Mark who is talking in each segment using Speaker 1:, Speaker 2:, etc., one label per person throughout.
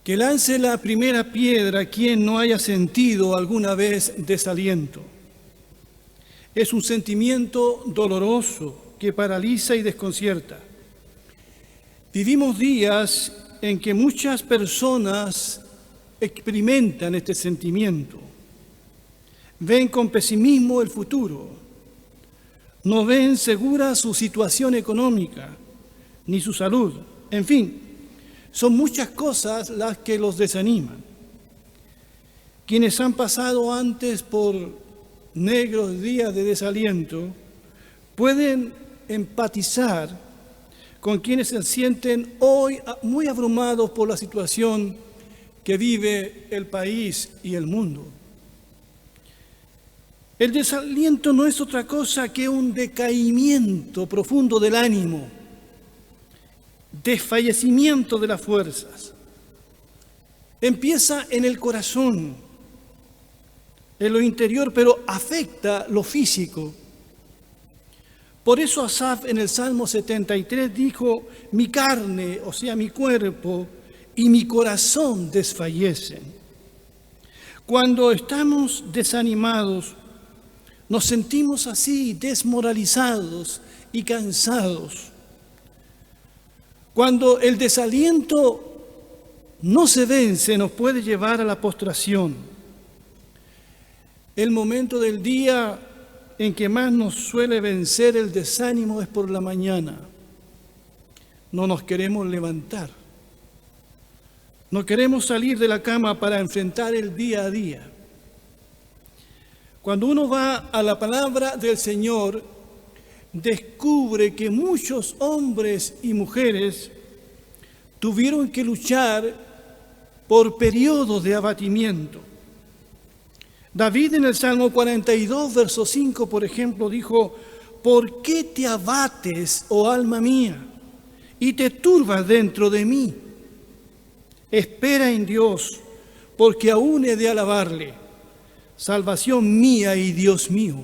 Speaker 1: Que lance la primera piedra quien no haya sentido alguna vez desaliento. Es un sentimiento doloroso que paraliza y desconcierta. Vivimos días en que muchas personas experimentan este sentimiento. Ven con pesimismo el futuro. No ven segura su situación económica ni su salud. En fin, son muchas cosas las que los desaniman. Quienes han pasado antes por negros días de desaliento pueden empatizar con quienes se sienten hoy muy abrumados por la situación que vive el país y el mundo. El desaliento no es otra cosa que un decaimiento profundo del ánimo, desfallecimiento de las fuerzas. Empieza en el corazón, en lo interior, pero afecta lo físico. Por eso Asaf en el Salmo 73 dijo: mi carne, o sea, mi cuerpo, y mi corazón desfallecen. Cuando estamos desanimados, nos sentimos así, desmoralizados y cansados. Cuando el desaliento no se vence, nos puede llevar a la postración. El momento del día en que más nos suele vencer el desánimo es por la mañana. No nos queremos levantar. No queremos salir de la cama para enfrentar el día a día. Cuando uno va a la palabra del Señor, descubre que muchos hombres y mujeres tuvieron que luchar por periodos de abatimiento. David en el Salmo 42, verso 5, por ejemplo, dijo: ¿por qué te abates, oh alma mía, y te turbas dentro de mí? Espera en Dios, porque aún he de alabarle, salvación mía y Dios mío.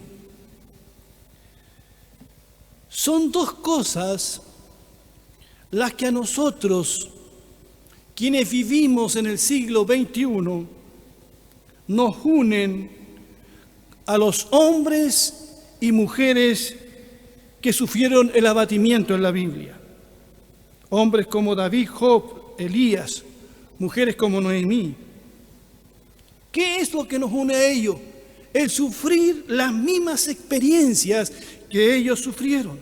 Speaker 1: Son dos cosas las que a nosotros, quienes vivimos en el siglo XXI, nos unen a los hombres y mujeres que sufrieron el abatimiento en la Biblia. Hombres como David, Job, Elías, mujeres como Noemí. ¿Qué es lo que nos une a ellos? El sufrir las mismas experiencias que ellos sufrieron.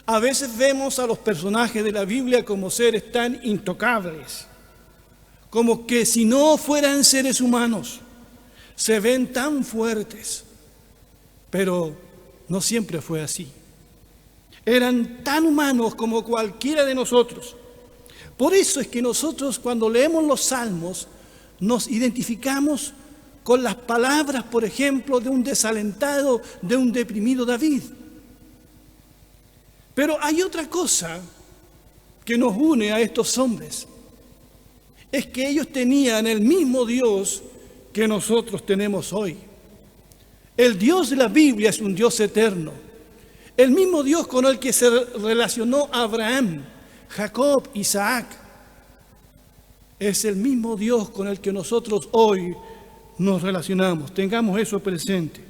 Speaker 1: A veces vemos a los personajes de la Biblia como seres tan intocables, como que si no fueran seres humanos, se ven tan fuertes, pero no siempre fue así. Eran tan humanos como cualquiera de nosotros. Por eso es que nosotros, cuando leemos los Salmos, nos identificamos con las palabras, por ejemplo, de un desalentado, de un deprimido David. Pero hay otra cosa que nos une a estos hombres. Es que ellos tenían el mismo Dios que nosotros tenemos hoy. El Dios de la Biblia es un Dios eterno. El mismo Dios con el que se relacionó Abraham, Jacob, Isaac. Es el mismo Dios con el que nosotros hoy nos relacionamos. Tengamos eso presente.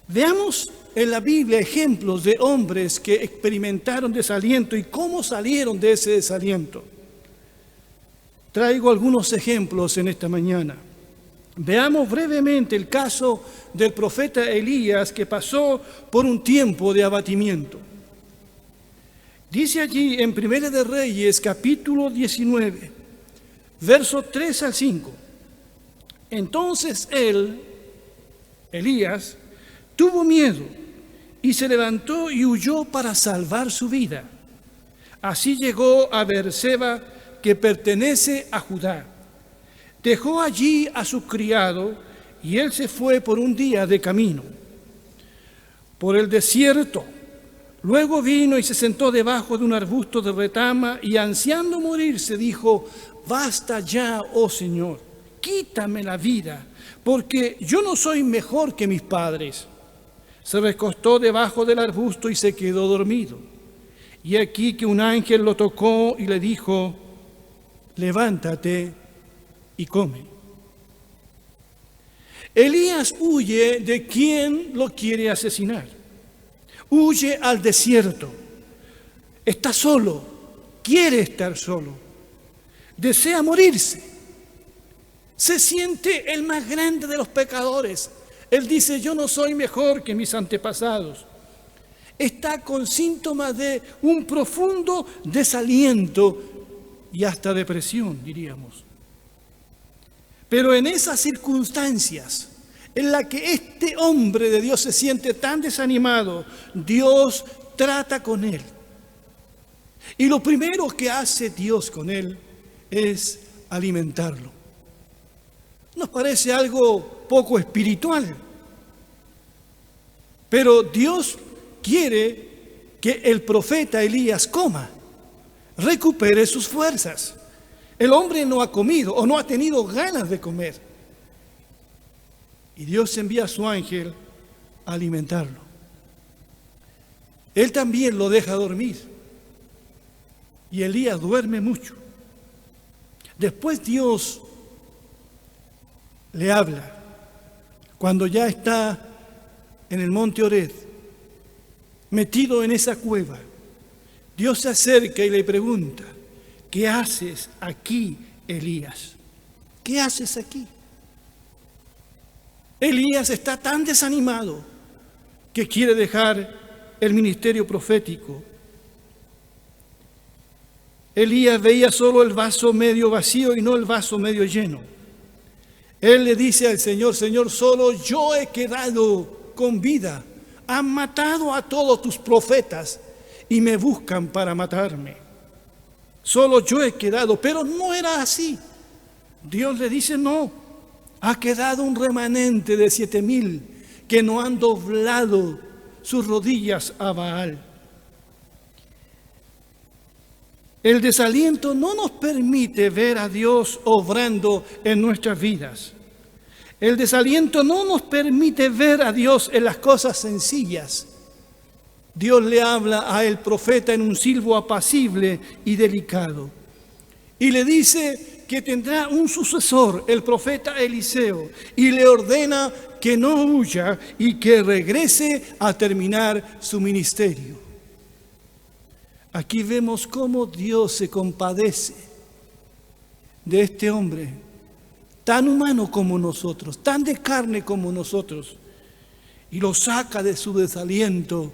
Speaker 1: Veamos en la Biblia ejemplos de hombres que experimentaron desaliento y cómo salieron de ese desaliento. Traigo algunos ejemplos en esta mañana. Veamos brevemente el caso del profeta Elías, que pasó por un tiempo de abatimiento. Dice allí en Primera de Reyes, capítulo 19, versos 3 al 5. Entonces Elías, tuvo miedo y se levantó y huyó para salvar su vida. Así llegó a Beerseba, que pertenece a Judá. Dejó allí a su criado y él se fue por un día de camino por el desierto. Luego vino y se sentó debajo de un arbusto de retama y, ansiando morirse, dijo: basta ya, oh Señor, quítame la vida, porque yo no soy mejor que mis padres. Se recostó debajo del arbusto y se quedó dormido. Y aquí que un ángel lo tocó y le dijo: levántate y come. Elías huye de quien lo quiere asesinar. Huye al desierto. Está solo, quiere estar solo. Desea morirse. Se siente el más grande de los pecadores. Él dice, yo no soy mejor que mis antepasados. Está con síntomas de un profundo desaliento y hasta depresión, diríamos. Pero en esas circunstancias en las que este hombre de Dios se siente tan desanimado, Dios trata con él. Y lo primero que hace Dios con él es alimentarlo. Nos parece algo poco espiritual, pero Dios quiere que el profeta Elías coma, recupere sus fuerzas. El hombre no ha comido o no ha tenido ganas de comer. Y Dios envía a su ángel a alimentarlo. Él también lo deja dormir. Y Elías duerme mucho. Después Dios le habla cuando ya está en el monte Horeb, metido en esa cueva. Dios se acerca y le pregunta, ¿qué haces aquí, Elías? ¿Qué haces aquí? Elías está tan desanimado que quiere dejar el ministerio profético. Elías veía solo el vaso medio vacío y no el vaso medio lleno. Él le dice al Señor, Señor, solo yo he quedado con vida. Han matado a todos tus profetas y me buscan para matarme. Solo yo he quedado, pero no era así. Dios le dice, no, ha quedado un remanente de 7,000 que no han doblado sus rodillas a Baal. El desaliento no nos permite ver a Dios obrando en nuestras vidas. El desaliento no nos permite ver a Dios en las cosas sencillas. Dios le habla a el profeta en un silbo apacible y delicado. Y le dice que tendrá un sucesor, el profeta Eliseo, y le ordena que no huya y que regrese a terminar su ministerio. Aquí vemos cómo Dios se compadece de este hombre, tan humano como nosotros, tan de carne como nosotros, y lo saca de su desaliento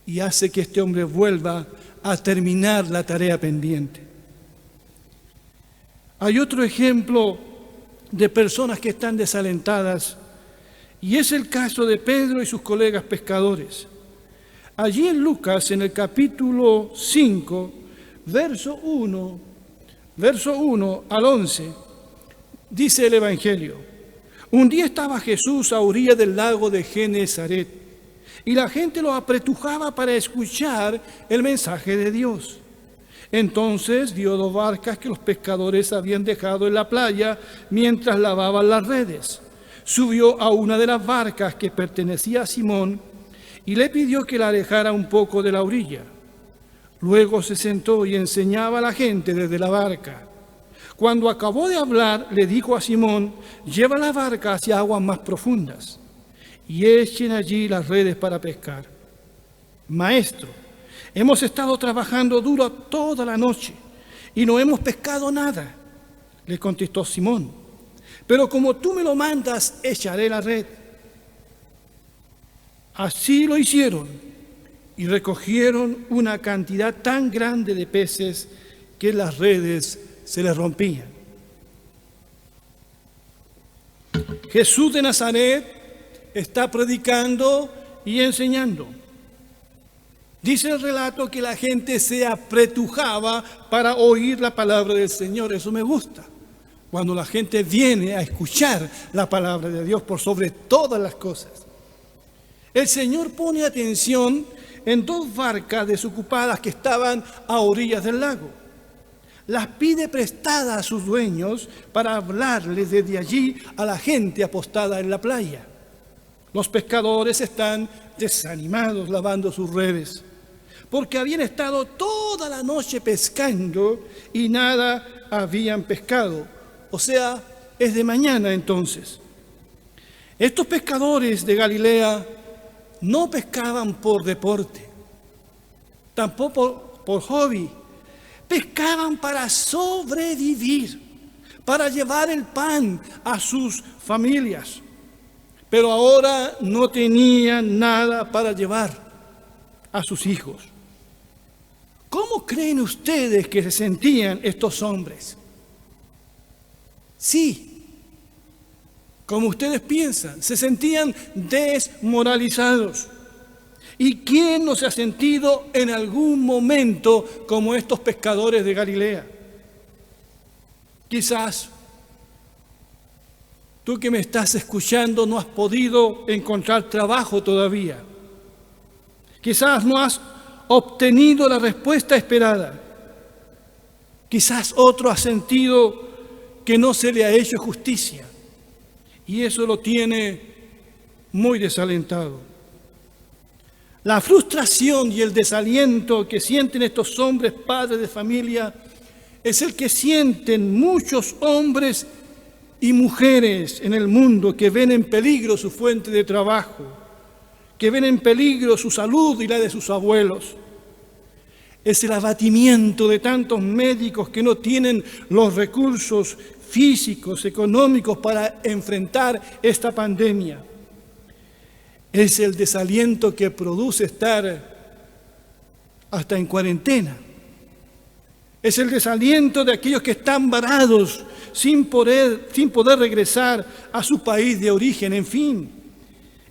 Speaker 1: y hace que este hombre vuelva a terminar la tarea pendiente. Hay otro ejemplo de personas que están desalentadas, y es el caso de Pedro y sus colegas pescadores. Allí en Lucas, en el capítulo 5, verso 1 al 11, dice el Evangelio: un día estaba Jesús a orillas del lago de Genesaret, y la gente lo apretujaba para escuchar el mensaje de Dios. Entonces vio 2 barcas que los pescadores habían dejado en la playa mientras lavaban las redes. Subió a una de las barcas que pertenecía a Simón y le pidió que la alejara un poco de la orilla. Luego se sentó y enseñaba a la gente desde la barca. Cuando acabó de hablar, le dijo a Simón: lleva la barca hacia aguas más profundas y echen allí las redes para pescar. Maestro, hemos estado trabajando duro toda la noche y no hemos pescado nada, le contestó Simón. Pero como tú me lo mandas, echaré la red. Así lo hicieron y recogieron una cantidad tan grande de peces que las redes se les rompían. Jesús de Nazaret está predicando y enseñando. Dice el relato que la gente se apretujaba para oír la palabra del Señor. Eso me gusta. Cuando la gente viene a escuchar la palabra de Dios por sobre todas las cosas. El Señor pone atención en 2 barcas desocupadas que estaban a orillas del lago. Las pide prestadas a sus dueños para hablarles desde allí a la gente apostada en la playa. Los pescadores están desanimados lavando sus redes, porque habían estado toda la noche pescando y nada habían pescado. O sea, es de mañana entonces. Estos pescadores de Galilea no pescaban por deporte, tampoco por hobby. Pescaban para sobrevivir, para llevar el pan a sus familias. Pero ahora no tenían nada para llevar a sus hijos. ¿Cómo creen ustedes que se sentían estos hombres? Sí, como ustedes piensan, se sentían desmoralizados. ¿Y quién no se ha sentido en algún momento como estos pescadores de Galilea? Quizás tú que me estás escuchando no has podido encontrar trabajo todavía. Quizás no has obtenido la respuesta esperada. Quizás otro ha sentido que no se le ha hecho justicia y eso lo tiene muy desalentado. La frustración y el desaliento que sienten estos hombres padres de familia es el que sienten muchos hombres y mujeres en el mundo que ven en peligro su fuente de trabajo, que ven en peligro su salud y la de sus abuelos. Es el abatimiento de tantos médicos que no tienen los recursos físicos, económicos para enfrentar esta pandemia. Es el desaliento que produce estar hasta en cuarentena. Es el desaliento de aquellos que están varados sin poder regresar a su país de origen, en fin.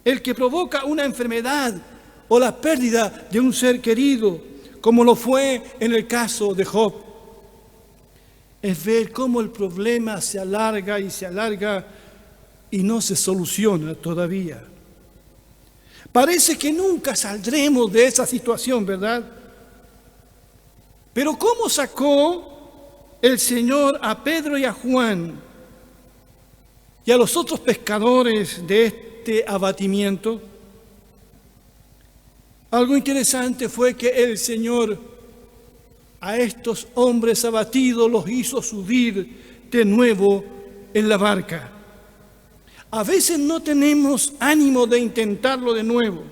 Speaker 1: El que provoca una enfermedad o la pérdida de un ser querido, como lo fue en el caso de Job. Es ver cómo el problema se alarga y no se soluciona todavía. Parece que nunca saldremos de esa situación, ¿verdad? Pero ¿cómo sacó el Señor a Pedro y a Juan y a los otros pescadores de este abatimiento? Algo interesante fue que el Señor a estos hombres abatidos los hizo subir de nuevo en la barca. A veces no tenemos ánimo de intentarlo de nuevo.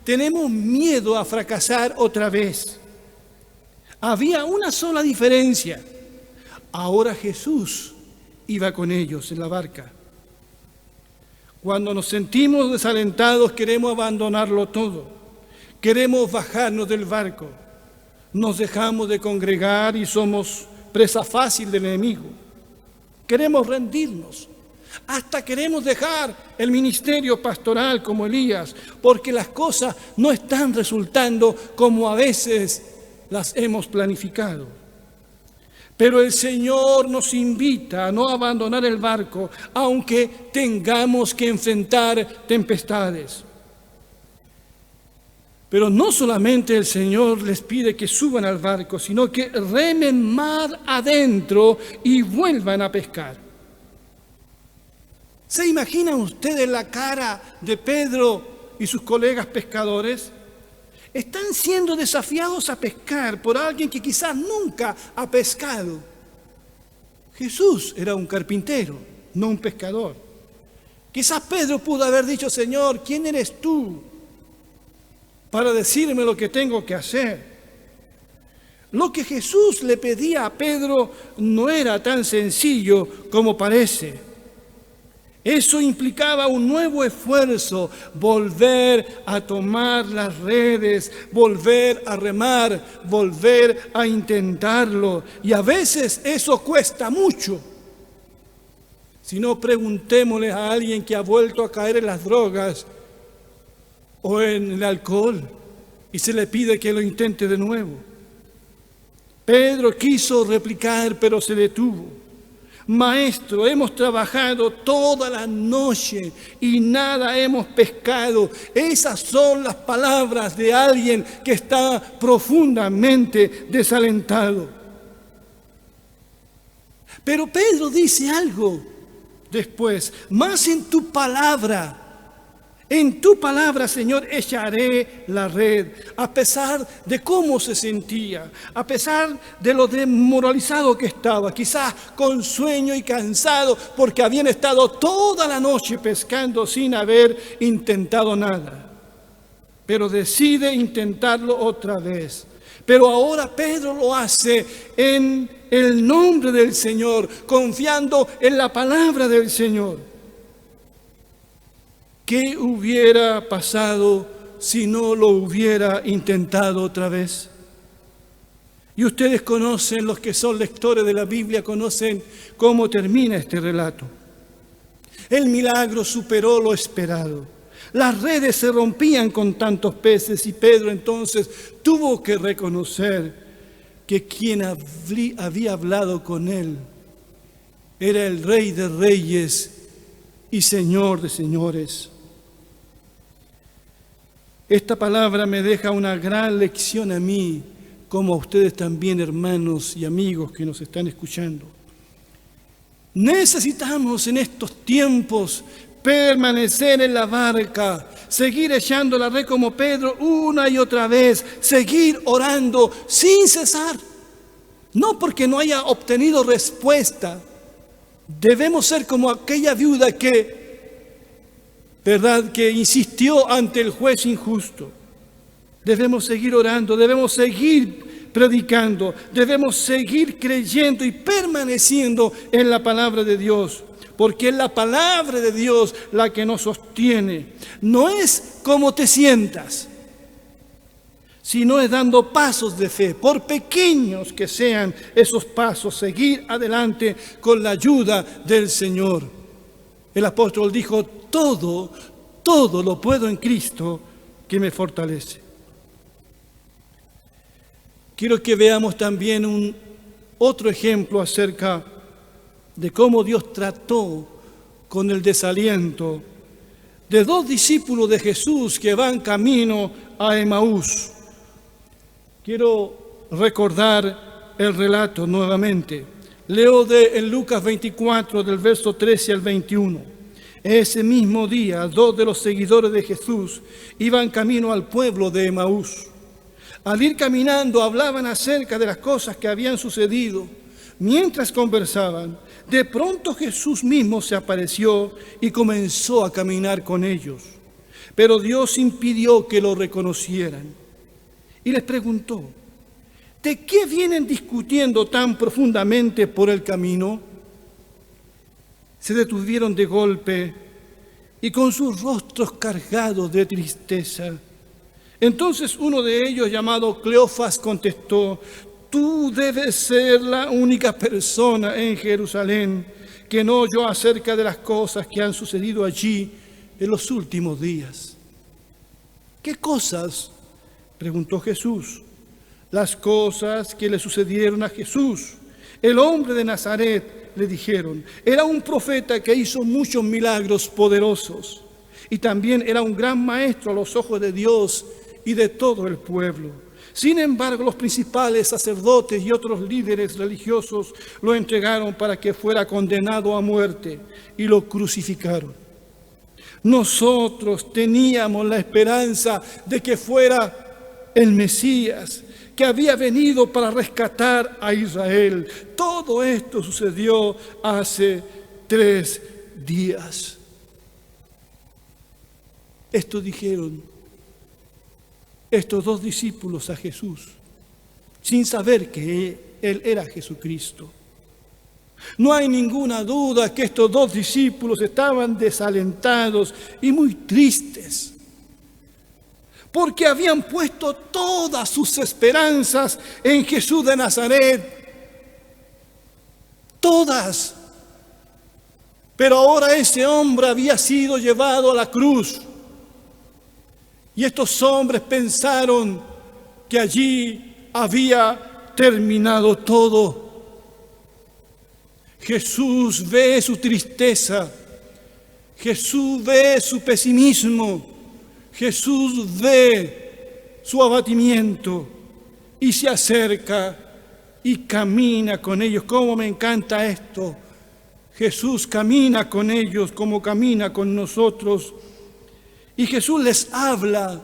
Speaker 1: Tenemos miedo a fracasar otra vez. Había una sola diferencia. Ahora Jesús iba con ellos en la barca. Cuando nos sentimos desalentados, queremos abandonarlo todo. Queremos bajarnos del barco. Nos dejamos de congregar y somos presa fácil del enemigo. Queremos rendirnos. Hasta queremos dejar el ministerio pastoral como Elías, porque las cosas no están resultando como a veces las hemos planificado. Pero el Señor nos invita a no abandonar el barco, aunque tengamos que enfrentar tempestades. Pero no solamente el Señor les pide que suban al barco, sino que remen mar adentro y vuelvan a pescar. ¿Se imaginan ustedes la cara de Pedro y sus colegas pescadores? Están siendo desafiados a pescar por alguien que quizás nunca ha pescado. Jesús era un carpintero, no un pescador. Quizás Pedro pudo haber dicho: Señor, ¿quién eres tú para decirme lo que tengo que hacer? Lo que Jesús le pedía a Pedro no era tan sencillo como parece. Eso implicaba un nuevo esfuerzo, volver a tomar las redes, volver a remar, volver a intentarlo. Y a veces eso cuesta mucho. Si no, preguntémosle a alguien que ha vuelto a caer en las drogas o en el alcohol y se le pide que lo intente de nuevo. Pedro quiso replicar, pero se detuvo. Maestro, hemos trabajado toda la noche y nada hemos pescado. Esas son las palabras de alguien que está profundamente desalentado. Pero Pedro dice algo después: más en tu palabra En tu palabra, Señor, echaré la red. A pesar de cómo se sentía, a pesar de lo desmoralizado que estaba, quizás con sueño y cansado, porque habían estado toda la noche pescando sin haber intentado nada. Pero decide intentarlo otra vez. Pero ahora Pedro lo hace en el nombre del Señor, confiando en la palabra del Señor. ¿Qué hubiera pasado si no lo hubiera intentado otra vez? Y ustedes conocen, los que son lectores de la Biblia, conocen cómo termina este relato. El milagro superó lo esperado. Las redes se rompían con tantos peces y Pedro entonces tuvo que reconocer que quien había hablado con él era el Rey de Reyes y Señor de Señores. Esta palabra me deja una gran lección a mí, como a ustedes también, hermanos y amigos que nos están escuchando. Necesitamos en estos tiempos permanecer en la barca, seguir echando la red como Pedro una y otra vez, seguir orando sin cesar. No porque no haya obtenido respuesta. Debemos ser como aquella viuda que insistió ante el juez injusto. Debemos seguir orando, debemos seguir predicando, debemos seguir creyendo y permaneciendo en la palabra de Dios, porque es la palabra de Dios la que nos sostiene. No es cómo te sientas, sino es dando pasos de fe, por pequeños que sean esos pasos, seguir adelante con la ayuda del Señor. El apóstol dijo: todo lo puedo en Cristo que me fortalece. Quiero que veamos también otro ejemplo acerca de cómo Dios trató con el desaliento de dos discípulos de Jesús que van camino a Emaús. Quiero recordar el relato nuevamente. Leo en Lucas 24, del verso 13 al 21. Ese mismo día, dos de los seguidores de Jesús iban camino al pueblo de Emaús. Al ir caminando, hablaban acerca de las cosas que habían sucedido. Mientras conversaban, de pronto Jesús mismo se apareció y comenzó a caminar con ellos. Pero Dios impidió que lo reconocieran. Y les preguntó: ¿de qué vienen discutiendo tan profundamente por el camino? Se detuvieron de golpe y con sus rostros cargados de tristeza. Entonces uno de ellos, llamado Cleofas, contestó: tú debes ser la única persona en Jerusalén que no oyó acerca de las cosas que han sucedido allí en los últimos días. ¿Qué cosas?, preguntó Jesús. Las cosas que le sucedieron a Jesús, el hombre de Nazaret, le dijeron. Era un profeta que hizo muchos milagros poderosos y también era un gran maestro a los ojos de Dios y de todo el pueblo. Sin embargo, los principales sacerdotes y otros líderes religiosos lo entregaron para que fuera condenado a muerte y lo crucificaron. Nosotros teníamos la esperanza de que fuera el Mesías, que había venido para rescatar a Israel. Todo esto sucedió hace 3 días. Esto dijeron estos dos discípulos a Jesús, sin saber que Él era Jesucristo. No hay ninguna duda que estos dos discípulos estaban desalentados y muy tristes, porque habían puesto todas sus esperanzas en Jesús de Nazaret. Todas. Pero ahora ese hombre había sido llevado a la cruz. Y estos hombres pensaron que allí había terminado todo. Jesús ve su tristeza. Jesús ve su pesimismo. Jesús ve su abatimiento y se acerca y camina con ellos. ¡Cómo me encanta esto! Jesús camina con ellos como camina con nosotros Y Jesús les habla,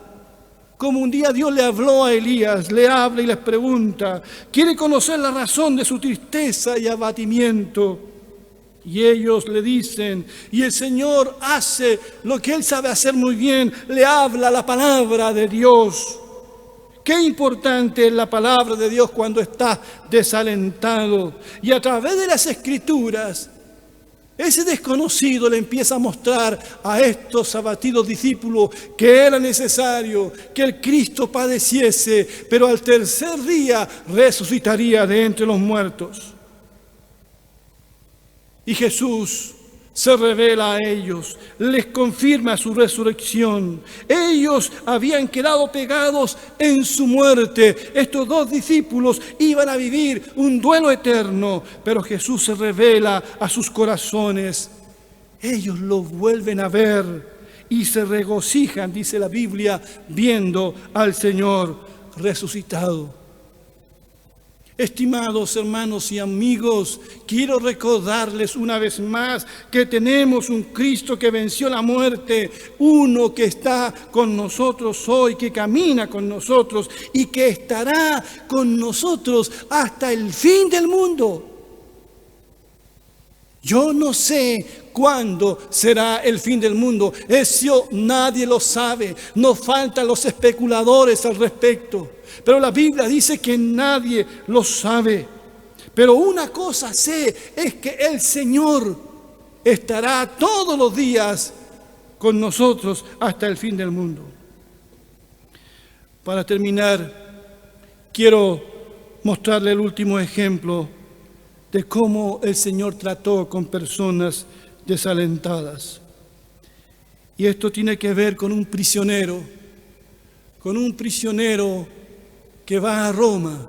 Speaker 1: como un día Dios le habló a Elías, le habla y les pregunta, quiere conocer la razón de su tristeza y abatimiento. Y ellos le dicen, y el Señor hace lo que Él sabe hacer muy bien, le habla la palabra de Dios. Qué importante es la palabra de Dios cuando está desalentado. Y a través de las Escrituras, ese desconocido le empieza a mostrar a estos abatidos discípulos que era necesario que el Cristo padeciese, pero al tercer día resucitaría de entre los muertos. Y Jesús se revela a ellos, les confirma su resurrección. Ellos habían quedado pegados en su muerte. Estos dos discípulos iban a vivir un duelo eterno, pero Jesús se revela a sus corazones. Ellos lo vuelven a ver y se regocijan, dice la Biblia, viendo al Señor resucitado. Estimados hermanos y amigos, quiero recordarles una vez más que tenemos un Cristo que venció la muerte, uno que está con nosotros hoy, que camina con nosotros y que estará con nosotros hasta el fin del mundo. Yo no sé cuándo será el fin del mundo, eso nadie lo sabe, nos faltan los especuladores al respecto. Pero la Biblia dice que nadie lo sabe. Pero una cosa sé, es que el Señor estará todos los días con nosotros hasta el fin del mundo. Para terminar, quiero mostrarle el último ejemplo de cómo el Señor trató con personas desalentadas. Y esto tiene que ver con un prisionero que va a Roma.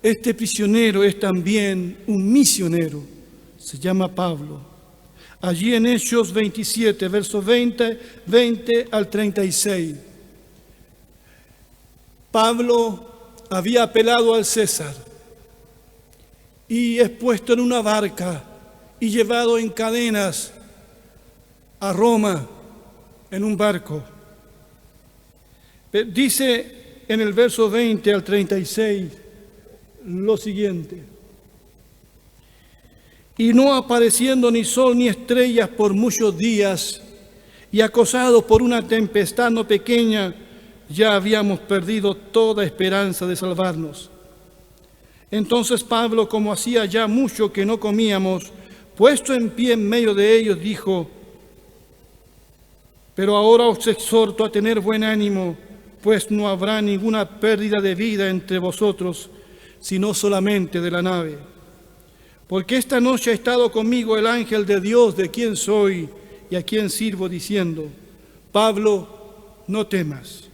Speaker 1: Este prisionero es también un misionero, se llama Pablo. Allí en Hechos 27, versos 20 al 36. Pablo había apelado al César y es puesto en una barca y llevado en cadenas a Roma en un barco. Dice en el verso 20 al 36 lo siguiente: y no apareciendo ni sol ni estrellas por muchos días, y acosados por una tempestad no pequeña, ya habíamos perdido toda esperanza de salvarnos. Entonces Pablo, como hacía ya mucho que no comíamos, puesto en pie en medio de ellos, dijo: pero ahora os exhorto a tener buen ánimo, pues no habrá ninguna pérdida de vida entre vosotros, sino solamente de la nave. Porque esta noche ha estado conmigo el ángel de Dios, de quien soy y a quien sirvo, diciendo: Pablo, no temas,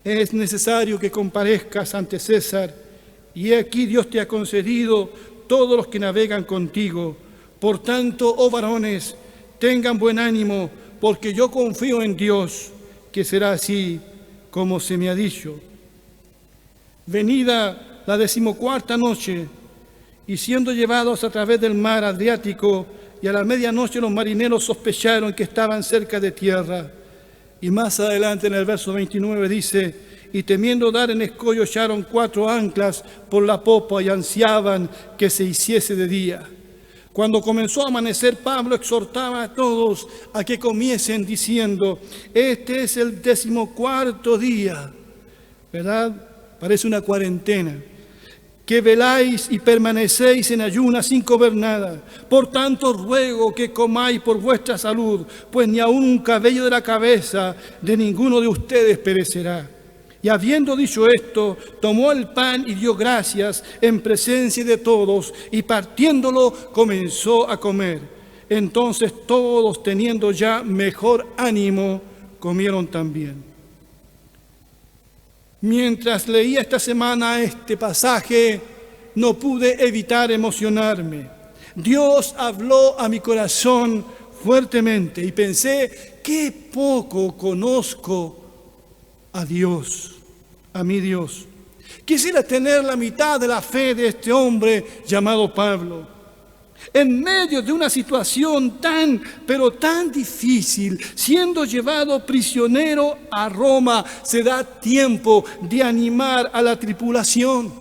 Speaker 1: es necesario que comparezcas ante César, y aquí Dios te ha concedido todos los que navegan contigo. Por tanto, oh varones, tengan buen ánimo, porque yo confío en Dios, que será así como se me ha dicho. Venida la 14ª noche, y siendo llevados a través del mar Adriático, y a la medianoche los marineros sospecharon que estaban cerca de tierra. Y más adelante en el verso 29 dice: y temiendo dar en escollo, echaron 4 anclas por la popa y ansiaban que se hiciese de día. Cuando comenzó a amanecer, Pablo exhortaba a todos a que comiesen diciendo: este es el 14º día, ¿verdad? Parece una cuarentena. Que veláis y permanecéis en ayunas sin comer nada. Por tanto ruego que comáis por vuestra salud, pues ni aun un cabello de la cabeza de ninguno de ustedes perecerá. Y habiendo dicho esto, tomó el pan y dio gracias en presencia de todos, y partiéndolo comenzó a comer. Entonces todos, teniendo ya mejor ánimo, comieron también. Mientras leía esta semana este pasaje, no pude evitar emocionarme. Dios habló a mi corazón fuertemente y pensé: qué poco conozco a Dios, a mi Dios. Quisiera tener la mitad de la fe de este hombre llamado Pablo. En medio de una situación pero tan difícil, siendo llevado prisionero a Roma, se da tiempo de animar a la tripulación.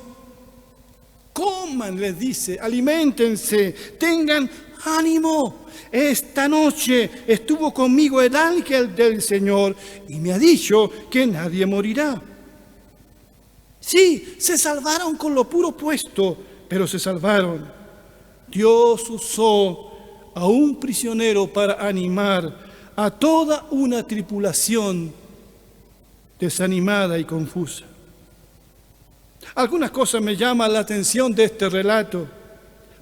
Speaker 1: Coman, les dice, aliméntense, tengan ánimo. Esta noche estuvo conmigo el ángel del Señor y me ha dicho que nadie morirá. Sí, se salvaron con lo puro puesto, pero se salvaron. Dios usó a un prisionero para animar a toda una tripulación desanimada y confusa. Algunas cosas me llaman la atención de este relato.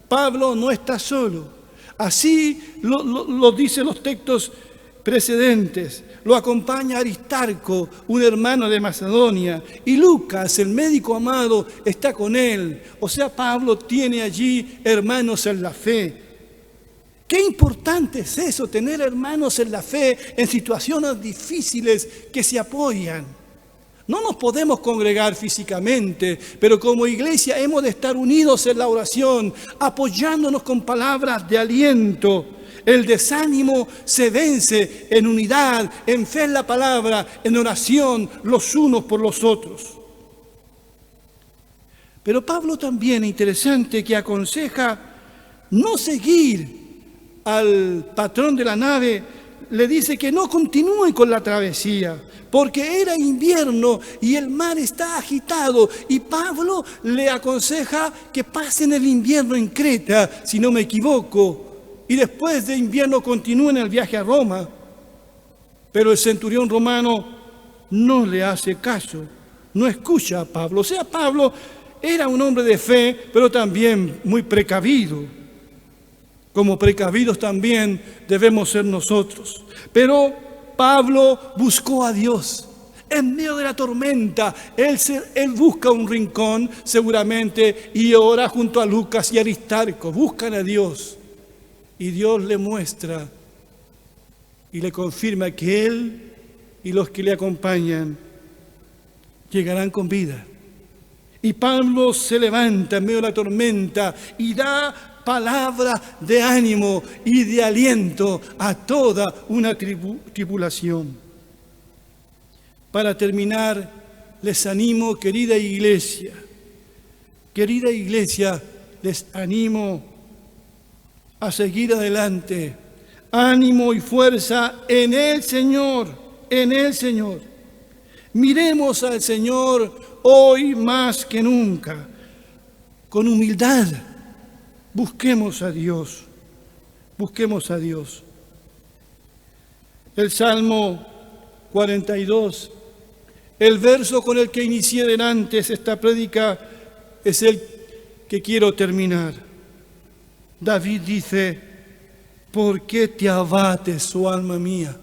Speaker 1: Pablo no está solo. Así lo dicen los textos precedentes. Lo acompaña Aristarco, un hermano de Macedonia, y Lucas, el médico amado, está con él. O sea, Pablo tiene allí hermanos en la fe. Qué importante es eso, tener hermanos en la fe en situaciones difíciles que se apoyan. No nos podemos congregar físicamente, pero como iglesia hemos de estar unidos en la oración, apoyándonos con palabras de aliento. El desánimo se vence en unidad, en fe en la palabra, en oración, los unos por los otros. Pero Pablo también, interesante, que aconseja no seguir al patrón de la nave, le dice que no continúen con la travesía, porque era invierno y el mar está agitado, y Pablo le aconseja que pasen el invierno en Creta, si no me equivoco, y después de invierno continúen el viaje a Roma. Pero el centurión romano no le hace caso, no escucha a Pablo. O sea, Pablo era un hombre de fe, pero también muy precavido. Como precavidos también debemos ser nosotros. Pero Pablo buscó a Dios. En medio de la tormenta, él busca un rincón seguramente y ora junto a Lucas y Aristarco. Buscan a Dios. Y Dios le muestra y le confirma que él y los que le acompañan llegarán con vida. Y Pablo se levanta en medio de la tormenta y da palabra de ánimo y de aliento a toda una tribulación. Para terminar, les animo, querida iglesia, les animo a seguir adelante. Ánimo y fuerza en el Señor, en el Señor. Miremos al Señor hoy más que nunca. Con humildad, busquemos a Dios. Busquemos a Dios. El Salmo 42, el verso con el que inicié antes esta prédica, es el que quiero terminar. David dice: ¿por qué te abates, oh alma mía?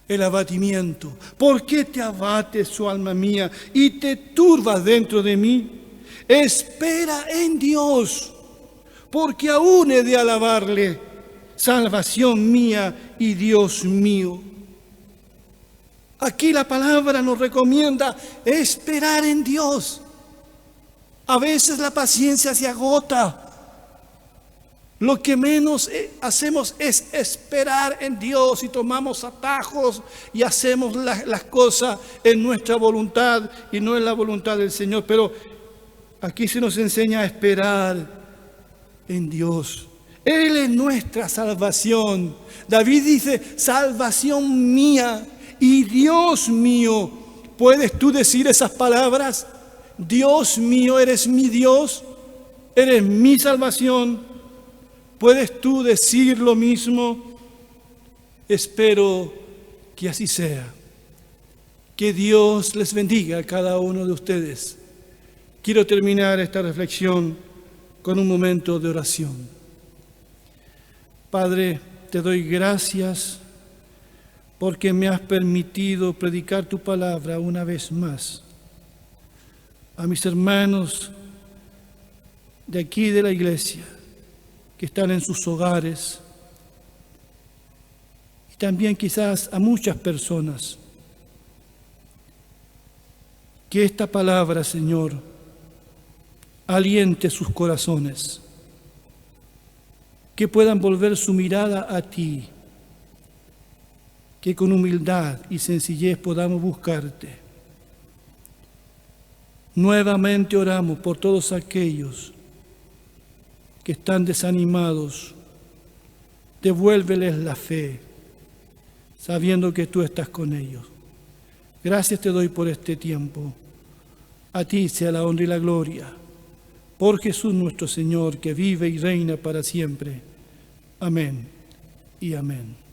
Speaker 1: El abatimiento. ¿Por qué te abates, oh alma mía, y te turbas dentro de mí? Espera en Dios, porque aún he de alabarle, salvación mía y Dios mío. Aquí la palabra nos recomienda esperar en Dios. A veces la paciencia se agota. Lo que menos hacemos es esperar en Dios y tomamos atajos y hacemos las cosas en nuestra voluntad y no en la voluntad del Señor. Pero aquí se nos enseña a esperar en Dios. Él es nuestra salvación. David dice: salvación mía y Dios mío. ¿Puedes tú decir esas palabras? Dios mío, eres mi Dios, eres mi salvación. ¿Puedes tú decir lo mismo? Espero que así sea. Que Dios les bendiga a cada uno de ustedes. Quiero terminar esta reflexión con un momento de oración. Padre, te doy gracias porque me has permitido predicar tu palabra una vez más a mis hermanos de aquí de la iglesia, que están en sus hogares, y también quizás a muchas personas. Que esta palabra, Señor, aliente sus corazones, que puedan volver su mirada a ti, que con humildad y sencillez podamos buscarte. Nuevamente oramos por todos aquellos que están desanimados. Devuélveles la fe, sabiendo que tú estás con ellos. Gracias te doy por este tiempo. A ti sea la honra y la gloria. Por Jesús nuestro Señor, que vive y reina para siempre. Amén y amén.